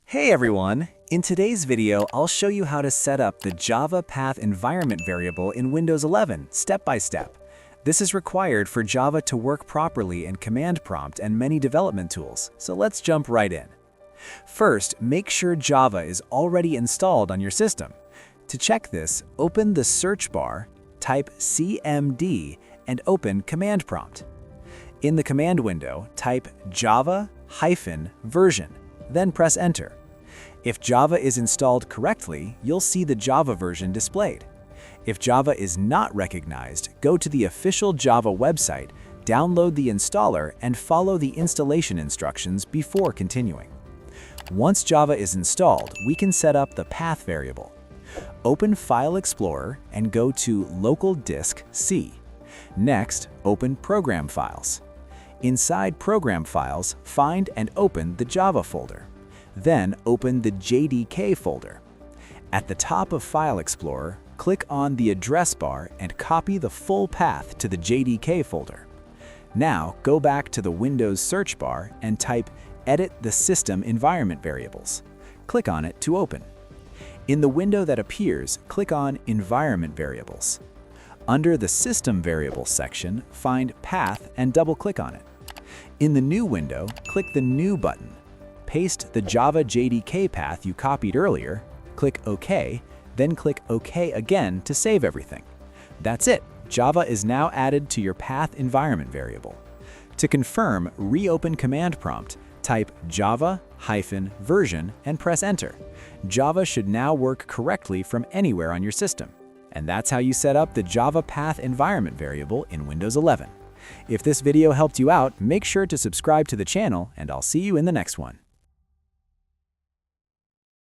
Hey everyone! In today's video, I'll show you how to set up the Java path environment variable in Windows 11, step by step. This is required for Java to work properly in command prompt and many development tools, so let's jump right in. First, make sure Java is already installed on your system. To check this, open the search bar, type cmd, and open command prompt. In the command window, type java-version. Then press Enter. If Java is installed correctly, you'll see the Java version displayed. If Java is not recognized, go to the official Java website, download the installer, and follow the installation instructions before continuing. Once Java is installed, we can set up the path variable. Open File Explorer and go to Local Disk C. Next, open Program Files. Inside Program Files, find and open the Java folder. Then open the JDK folder. At the top of File Explorer, click on the address bar and copy the full path to the JDK folder. Now go back to the Windows search bar and type Edit the System Environment Variables. Click on it to open. In the window that appears, click on Environment Variables. Under the System Variables section, find Path and double-click on it. In the new window, click the New button. Paste the Java JDK path you copied earlier, click OK, then click OK again to save everything. That's it. Java is now added to your path environment variable. To confirm, reopen command prompt, type java-version and press Enter. Java should now work correctly from anywhere on your system. And that's how you set up the Java path environment variable in Windows 11. If this video helped you out, make sure to subscribe to the channel, and I'll see you in the next one.